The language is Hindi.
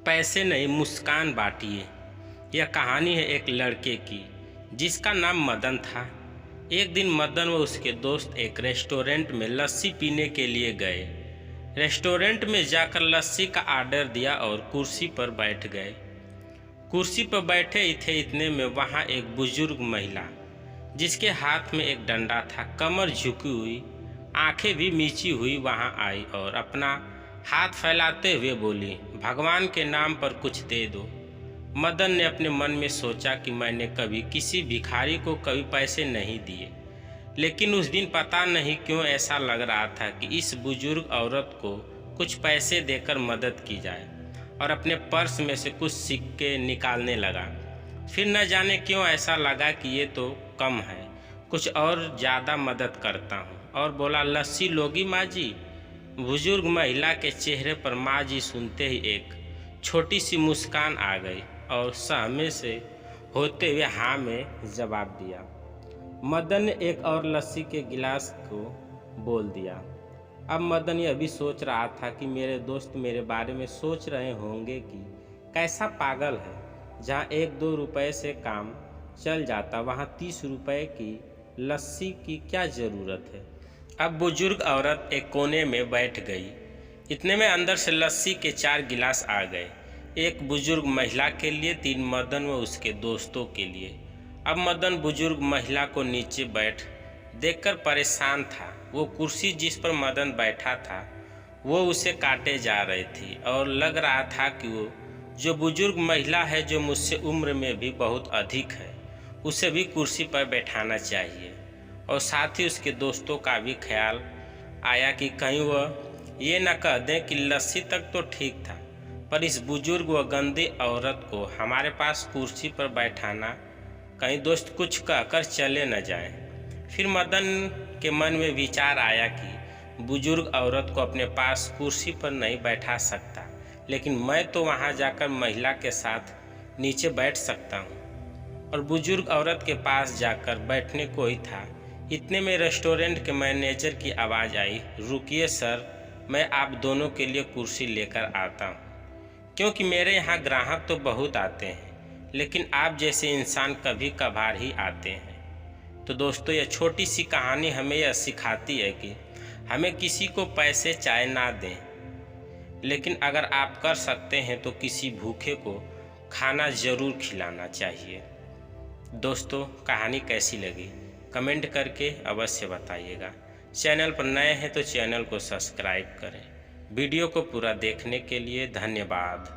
पैसे नहीं मुस्कान बांटिए। यह कहानी है एक लड़के की जिसका नाम मदन था। एक दिन मदन व उसके दोस्त एक रेस्टोरेंट में लस्सी पीने के लिए गए। रेस्टोरेंट में जाकर लस्सी का ऑर्डर दिया और कुर्सी पर बैठ गए। कुर्सी पर बैठे ही थे इतने में वहाँ एक बुजुर्ग महिला जिसके हाथ में एक डंडा था, कमर झुकी हुई, आंखें भी मीची हुई वहाँ आई और अपना हाथ फैलाते हुए बोली, भगवान के नाम पर कुछ दे दो। मदन ने अपने मन में सोचा कि मैंने कभी किसी भिखारी को कभी पैसे नहीं दिए, लेकिन उस दिन पता नहीं क्यों ऐसा लग रहा था कि इस बुजुर्ग औरत को कुछ पैसे देकर मदद की जाए, और अपने पर्स में से कुछ सिक्के निकालने लगा। फिर न जाने क्यों ऐसा लगा कि ये तो कम है, कुछ और ज़्यादा मदद करता हूँ, और बोला, लस्सी लोगी माँ जी? बुजुर्ग महिला के चेहरे पर माँ जी सुनते ही एक छोटी सी मुस्कान आ गई और सहमे से होते हुए हाँ में जवाब दिया। मदन ने एक और लस्सी के गिलास को बोल दिया। अब मदन यह भी सोच रहा था कि मेरे दोस्त मेरे बारे में सोच रहे होंगे कि कैसा पागल है, जहाँ 1-2 रुपए से काम चल जाता वहाँ 30 रुपए की लस्सी की क्या ज़रूरत है। अब बुजुर्ग औरत एक कोने में बैठ गई। इतने में अंदर से लस्सी के 4 गिलास आ गए, एक बुजुर्ग महिला के लिए, 3 मदन व उसके दोस्तों के लिए। अब मदन बुजुर्ग महिला को नीचे बैठ देखकर परेशान था। वो कुर्सी जिस पर मदन बैठा था वो उसे काटे जा रही थी और लग रहा था कि वो जो बुजुर्ग महिला है, जो मुझसे उम्र में भी बहुत अधिक है, उसे भी कुर्सी पर बैठाना चाहिए। और साथ ही उसके दोस्तों का भी ख्याल आया कि कहीं वह ये न कह दें कि लस्सी तक तो ठीक था, पर इस बुजुर्ग व गंदी औरत को हमारे पास कुर्सी पर बैठाना, कहीं दोस्त कुछ कहकर चले न जाएं। फिर मदन के मन में विचार आया कि बुजुर्ग औरत को अपने पास कुर्सी पर नहीं बैठा सकता, लेकिन मैं तो वहाँ जाकर महिला के साथ नीचे बैठ सकता हूँ। और बुजुर्ग औरत के पास जाकर बैठने को ही था, इतने में रेस्टोरेंट के मैनेजर की आवाज़ आई, रुकिए सर, मैं आप दोनों के लिए कुर्सी लेकर आता हूँ, क्योंकि मेरे यहाँ ग्राहक तो बहुत आते हैं, लेकिन आप जैसे इंसान कभी कभार ही आते हैं। तो दोस्तों, यह छोटी सी कहानी हमें यह सिखाती है कि हमें किसी को पैसे चाहे ना दें, लेकिन अगर आप कर सकते हैं तो किसी भूखे को खाना ज़रूर खिलाना चाहिए। दोस्तों, कहानी कैसी लगी कमेंट करके अवश्य बताइएगा। चैनल पर नए हैं तो चैनल को सब्सक्राइब करें। वीडियो को पूरा देखने के लिए धन्यवाद।